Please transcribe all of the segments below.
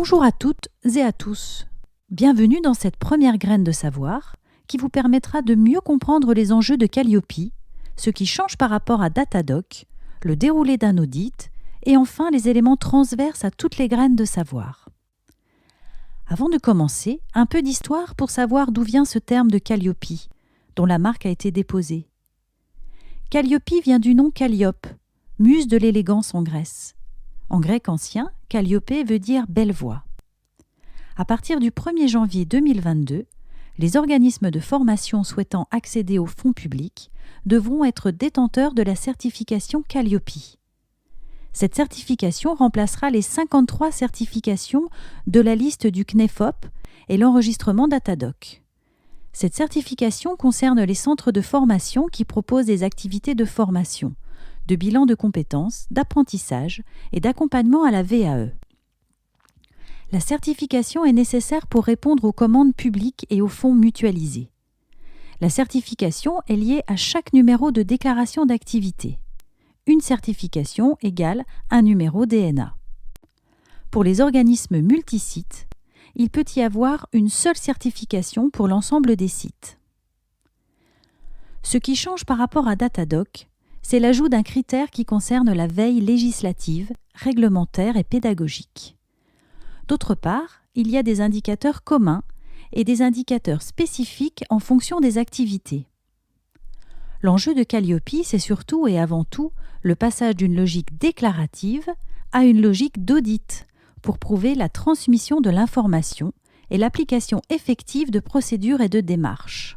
Bonjour à toutes et à tous. Bienvenue dans cette première graine de savoir qui vous permettra de mieux comprendre les enjeux de Calliope, ce qui change par rapport à Datadoc, le déroulé d'un audit et enfin les éléments transverses à toutes les graines de savoir. Avant de commencer, un peu d'histoire pour savoir d'où vient ce terme de Calliope, dont la marque a été déposée. Calliope vient du nom Calliope, muse de l'élégance en Grèce. En grec ancien, Calliope veut dire « belle voix ». À partir du 1er janvier 2022, les organismes de formation souhaitant accéder aux fonds publics devront être détenteurs de la certification Calliope. Cette certification remplacera les 53 certifications de la liste du CNEFOP et l'enregistrement Datadoc. Cette certification concerne les centres de formation qui proposent des activités de formation, de bilan de compétences, d'apprentissage et d'accompagnement à la VAE. La certification est nécessaire pour répondre aux commandes publiques et aux fonds mutualisés. La certification est liée à chaque numéro de déclaration d'activité. Une certification égale un numéro DNA. Pour les organismes multisites, il peut y avoir une seule certification pour l'ensemble des sites. Ce qui change par rapport à Datadoc, c'est l'ajout d'un critère qui concerne la veille législative, réglementaire et pédagogique. D'autre part, il y a des indicateurs communs et des indicateurs spécifiques en fonction des activités. L'enjeu de Calliope, c'est surtout et avant tout le passage d'une logique déclarative à une logique d'audit pour prouver la transmission de l'information et l'application effective de procédures et de démarches.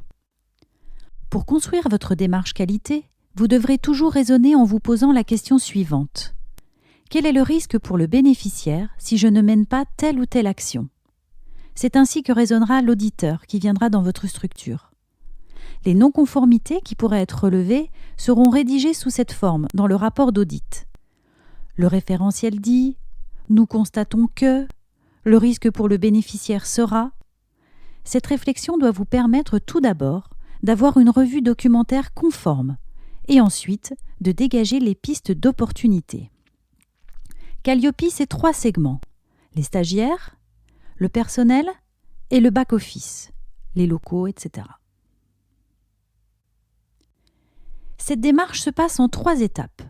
Pour construire votre démarche qualité, vous devrez toujours raisonner en vous posant la question suivante. Quel est le risque pour le bénéficiaire si je ne mène pas telle ou telle action ? C'est ainsi que raisonnera l'auditeur qui viendra dans votre structure. Les non-conformités qui pourraient être relevées seront rédigées sous cette forme dans le rapport d'audit. Le référentiel dit « Nous constatons que », le risque pour le bénéficiaire sera. Cette réflexion doit vous permettre tout d'abord d'avoir une revue documentaire conforme et ensuite de dégager les pistes d'opportunité. Calliope, c'est 3 segments, les stagiaires, le personnel et le back-office, les locaux, etc. Cette démarche se passe en 3 étapes.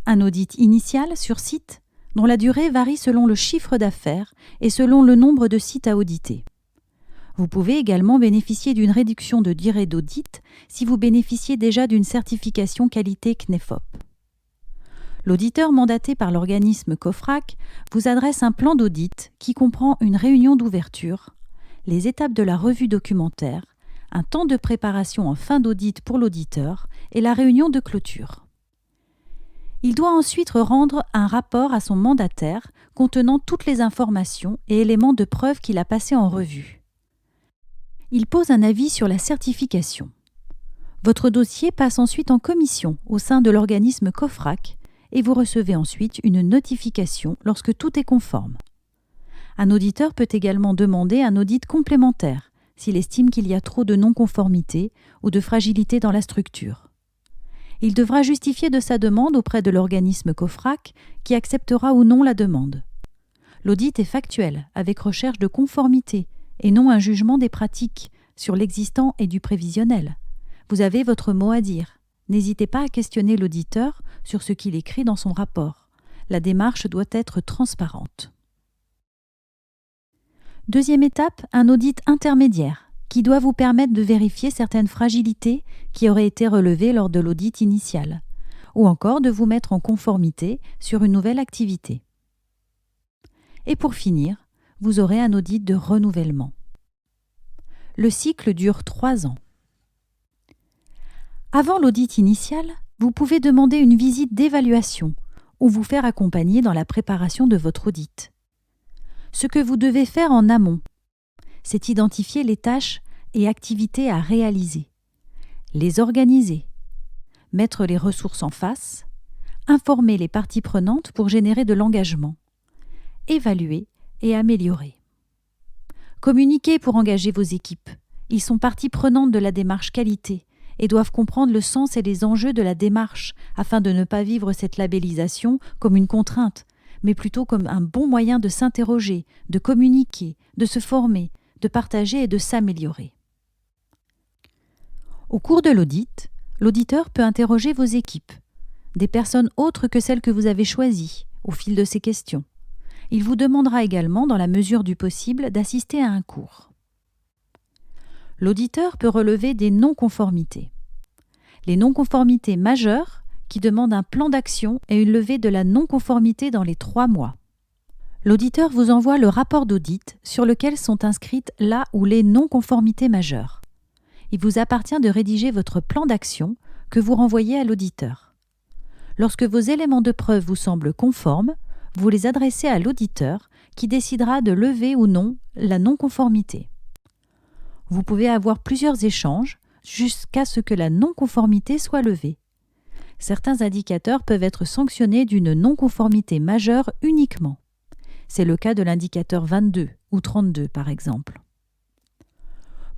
Un audit initial sur site, dont la durée varie selon le chiffre d'affaires et selon le nombre de sites à auditer. Vous pouvez également bénéficier d'une réduction de durée d'audit si vous bénéficiez déjà d'une certification qualité CNEFOP. L'auditeur mandaté par l'organisme COFRAC vous adresse un plan d'audit qui comprend une réunion d'ouverture, les étapes de la revue documentaire, un temps de préparation en fin d'audit pour l'auditeur et la réunion de clôture. Il doit ensuite rendre un rapport à son mandataire contenant toutes les informations et éléments de preuve qu'il a passés en revue. Il pose un avis sur la certification. Votre dossier passe ensuite en commission au sein de l'organisme COFRAC et vous recevez ensuite une notification lorsque tout est conforme. Un auditeur peut également demander un audit complémentaire s'il estime qu'il y a trop de non-conformité ou de fragilité dans la structure. Il devra justifier de sa demande auprès de l'organisme COFRAC qui acceptera ou non la demande. L'audit est factuel avec recherche de conformité et non un jugement des pratiques sur l'existant et du prévisionnel. Vous avez votre mot à dire. N'hésitez pas à questionner l'auditeur sur ce qu'il écrit dans son rapport. La démarche doit être transparente. Deuxième étape, un audit intermédiaire qui doit vous permettre de vérifier certaines fragilités qui auraient été relevées lors de l'audit initial, ou encore de vous mettre en conformité sur une nouvelle activité. Et pour finir, vous aurez un audit de renouvellement. Le cycle dure 3 ans. Avant l'audit initial, vous pouvez demander une visite d'évaluation ou vous faire accompagner dans la préparation de votre audit. Ce que vous devez faire en amont, c'est identifier les tâches et activités à réaliser, les organiser, mettre les ressources en face, informer les parties prenantes pour générer de l'engagement, évaluer et améliorer. Communiquez pour engager vos équipes. Ils sont partie prenante de la démarche qualité et doivent comprendre le sens et les enjeux de la démarche afin de ne pas vivre cette labellisation comme une contrainte, mais plutôt comme un bon moyen de s'interroger, de communiquer, de se former, de partager et de s'améliorer. Au cours de l'audit, l'auditeur peut interroger vos équipes, des personnes autres que celles que vous avez choisies au fil de ces questions. Il vous demandera également, dans la mesure du possible, d'assister à un cours. L'auditeur peut relever des non-conformités. Les non-conformités majeures qui demandent un plan d'action et une levée de la non-conformité dans les 3 mois. L'auditeur vous envoie le rapport d'audit sur lequel sont inscrites la ou les non-conformités majeures. Il vous appartient de rédiger votre plan d'action que vous renvoyez à l'auditeur. Lorsque vos éléments de preuve vous semblent conformes, vous les adressez à l'auditeur qui décidera de lever ou non la non-conformité. Vous pouvez avoir plusieurs échanges jusqu'à ce que la non-conformité soit levée. Certains indicateurs peuvent être sanctionnés d'une non-conformité majeure uniquement. C'est le cas de l'indicateur 22 ou 32 par exemple.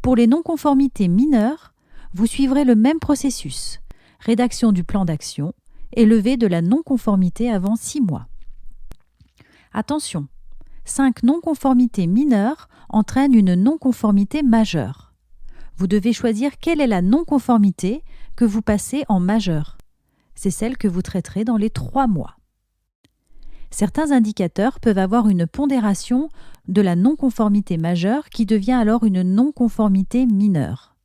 Pour les non-conformités mineures, vous suivrez le même processus, rédaction du plan d'action et levée de la non-conformité avant 6 mois. Attention, 5 non-conformités mineures entraînent une non-conformité majeure. Vous devez choisir quelle est la non-conformité que vous passez en majeure. C'est celle que vous traiterez dans les 3 mois. Certains indicateurs peuvent avoir une pondération de la non-conformité majeure qui devient alors une non-conformité mineure.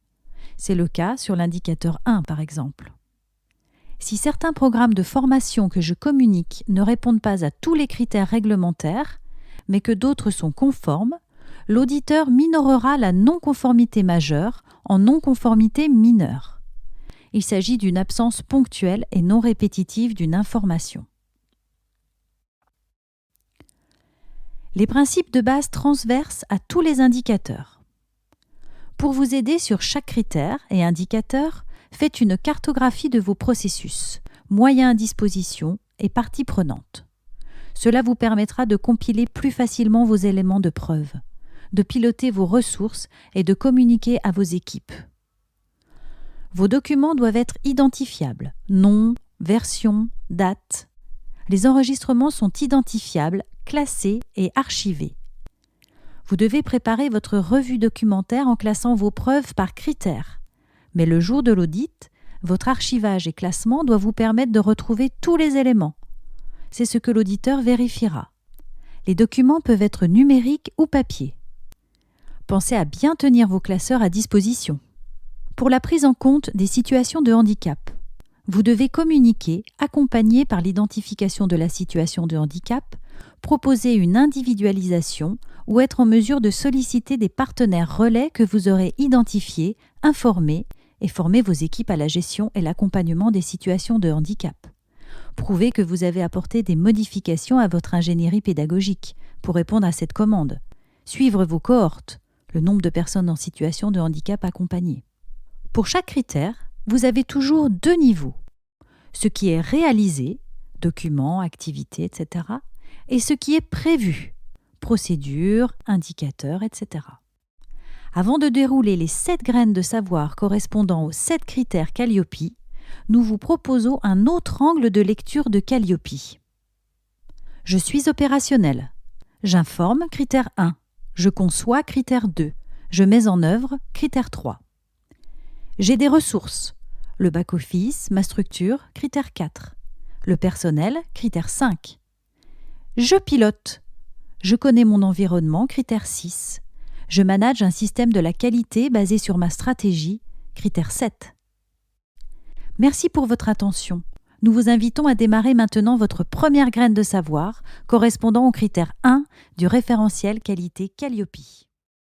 C'est le cas sur l'indicateur 1 par exemple. Si certains programmes de formation que je communique ne répondent pas à tous les critères réglementaires, mais que d'autres sont conformes, l'auditeur minorera la non-conformité majeure en non-conformité mineure. Il s'agit d'une absence ponctuelle et non répétitive d'une information. Les principes de base transversent à tous les indicateurs. Pour vous aider sur chaque critère et indicateur, faites une cartographie de vos processus, moyens à disposition et parties prenantes. Cela vous permettra de compiler plus facilement vos éléments de preuve, de piloter vos ressources et de communiquer à vos équipes. Vos documents doivent être identifiables, nom, version, date. Les enregistrements sont identifiables, classés et archivés. Vous devez préparer votre revue documentaire en classant vos preuves par critères. Mais le jour de l'audit, votre archivage et classement doivent vous permettre de retrouver tous les éléments. C'est ce que l'auditeur vérifiera. Les documents peuvent être numériques ou papier. Pensez à bien tenir vos classeurs à disposition. Pour la prise en compte des situations de handicap, vous devez communiquer, accompagné par l'identification de la situation de handicap, proposer une individualisation ou être en mesure de solliciter des partenaires relais que vous aurez identifiés, informés et former vos équipes à la gestion et l'accompagnement des situations de handicap. Prouvez que vous avez apporté des modifications à votre ingénierie pédagogique pour répondre à cette commande. Suivre vos cohortes, le nombre de personnes en situation de handicap accompagnées. Pour chaque critère, vous avez toujours 2 niveaux. Ce qui est réalisé, documents, activités, etc. et ce qui est prévu, procédures, indicateurs, etc. Avant de dérouler les 7 graines de savoir correspondant aux 7 critères Calliope, nous vous proposons un autre angle de lecture de Calliope. Je suis opérationnel. J'informe, critère 1. Je conçois, critère 2. Je mets en œuvre, critère 3. J'ai des ressources. Le back-office, ma structure, critère 4. Le personnel, critère 5. Je pilote. Je connais mon environnement, critère 6. Je manage un système de la qualité basé sur ma stratégie, critère 7. Merci pour votre attention. Nous vous invitons à démarrer maintenant votre première graine de savoir correspondant au critère 1 du référentiel qualité Calliope.